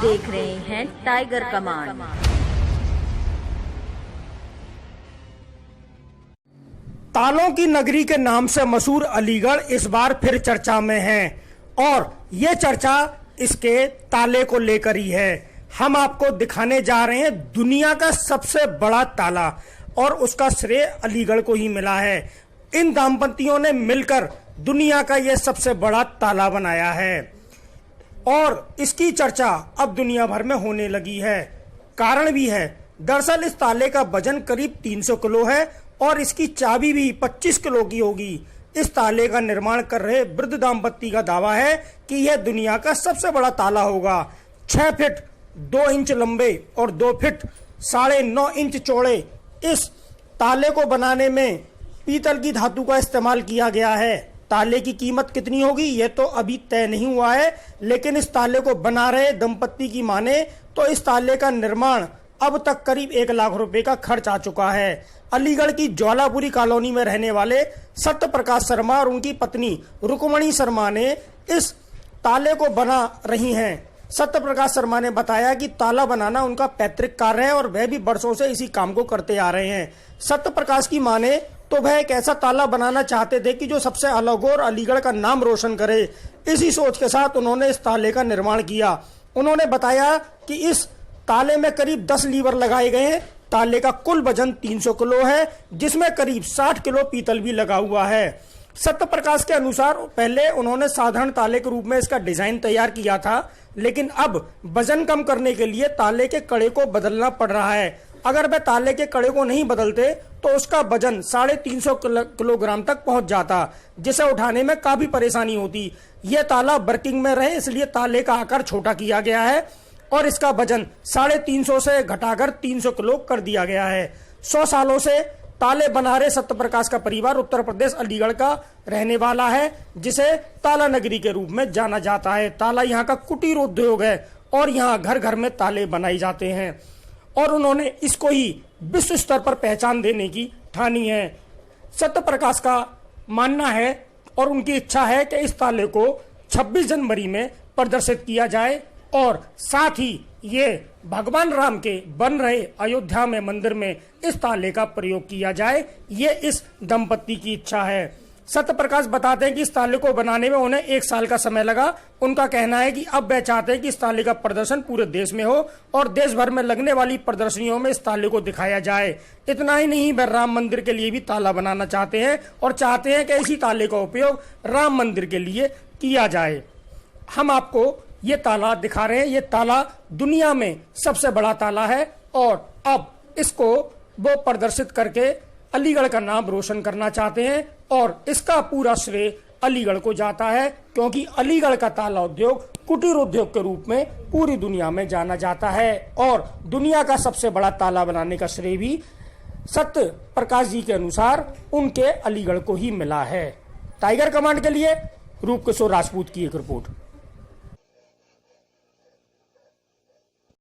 देख रहे हैं टाइगर कमांड। तालों की नगरी के नाम से मशहूर अलीगढ़ इस बार फिर चर्चा में है और ये चर्चा इसके ताले को लेकर ही है। हम आपको दिखाने जा रहे हैं दुनिया का सबसे बड़ा ताला और उसका श्रेय अलीगढ़ को ही मिला है। इन दंपतियों ने मिलकर दुनिया का यह सबसे बड़ा ताला बनाया है और इसकी चर्चा अब दुनिया भर में होने लगी है। कारण भी है, दरअसल इस ताले का वजन करीब 300 किलो है और इसकी चाबी भी 25 किलो की होगी। इस ताले का निर्माण कर रहे वृद्ध दंपत्ति का दावा है कि यह दुनिया का सबसे बड़ा ताला होगा। 6 फीट 2 इंच लंबे और 2 फीट 9.5 इंच चौड़े इस ताले को बनाने में पीतल की धातु का इस्तेमाल किया गया है। ताले की कीमत कितनी होगी यह तो अभी तय नहीं हुआ है, लेकिन इस ताले को बना रहे दंपत्ति की माने तो इस ताले का निर्माण अब तक करीब 1 लाख रुपए का खर्च आ चुका है। अलीगढ़ की ज्वालापुरी कॉलोनी में रहने वाले सत्य प्रकाश शर्मा और उनकी पत्नी रुक्मणी शर्मा ने इस ताले को बना रही हैं। सत्य प्रकाश शर्मा ने बताया कि ताला बनाना उनका पैतृक कार्य है और वह भी वर्षों से इसी काम को करते आ रहे हैं। सत्य प्रकाश की माने तो वह एक ऐसा ताला बनाना चाहते थे कि जो सबसे अलग हो और अलीगढ़ का नाम रोशन करे। इसी सोच के साथ उन्होंने इस ताले का निर्माण किया। उन्होंने बताया कि इस ताले में करीब 10 लीवर लगाए गए हैं। ताले का कुल वजन 300 किलो है, जिसमें करीब 60 किलो पीतल भी लगा हुआ है। सत्य प्रकाश के अनुसार पहले उन्होंने साधारण ताले के रूप में इसका डिजाइन तैयार किया था, लेकिन अब वजन कम करने के लिए ताले के कड़े को बदलना पड़ रहा है। अगर वह ताले के कड़े को नहीं बदलते तो उसका वजन 350 किलोग्राम तक पहुंच जाता, जिसे उठाने में काफी परेशानी होती। यह ताला वर्किंग में रहे इसलिए ताले का आकार छोटा किया गया है और इसका वजन 350 से घटाकर 300 किलो कर दिया गया है। 100 सालों से ताले बना रहे सत्य प्रकाश का परिवार उत्तर प्रदेश अलीगढ़ का रहने वाला है, जिसे ताला नगरी के रूप में जाना जाता है। ताला यहाँ का कुटीर उद्योग है और यहाँ घर घर में ताले बनाए जाते हैं और उन्होंने इसको ही विश्व स्तर पर पहचान देने की ठानी है। सत्य प्रकाश का मानना है और उनकी इच्छा है कि इस ताले को 26 जनवरी में प्रदर्शित किया जाए और साथ ही ये भगवान राम के बन रहे अयोध्या में मंदिर में इस ताले का प्रयोग किया जाए। ये इस दंपत्ति की इच्छा है। सत्य प्रकाश बताते हैं कि इस ताले को बनाने में उन्हें 1 साल का समय लगा। उनका कहना है कि अब वह चाहते हैं कि इस ताले का प्रदर्शन पूरे देश में हो और देश भर में लगने वाली प्रदर्शनियों में इस ताले को दिखाया जाए। इतना ही नहीं, वह राम मंदिर के लिए भी ताला बनाना चाहते हैं और चाहते हैं कि इसी ताले का उपयोग राम मंदिर के लिए किया जाए। हम आपको ये ताला दिखा रहे हैं। ये ताला दुनिया में सबसे बड़ा ताला है और अब इसको वो प्रदर्शित करके अलीगढ़ का नाम रोशन करना चाहते हैं और इसका पूरा श्रेय अलीगढ़ को जाता है, क्योंकि अलीगढ़ का ताला उद्योग कुटीर उद्योग के रूप में पूरी दुनिया में जाना जाता है और दुनिया का सबसे बड़ा ताला बनाने का श्रेय भी सत्य प्रकाश जी के अनुसार उनके अलीगढ़ को ही मिला है। टाइगर कमांड के लिए रूप किशोर राजपूत की एक रिपोर्ट।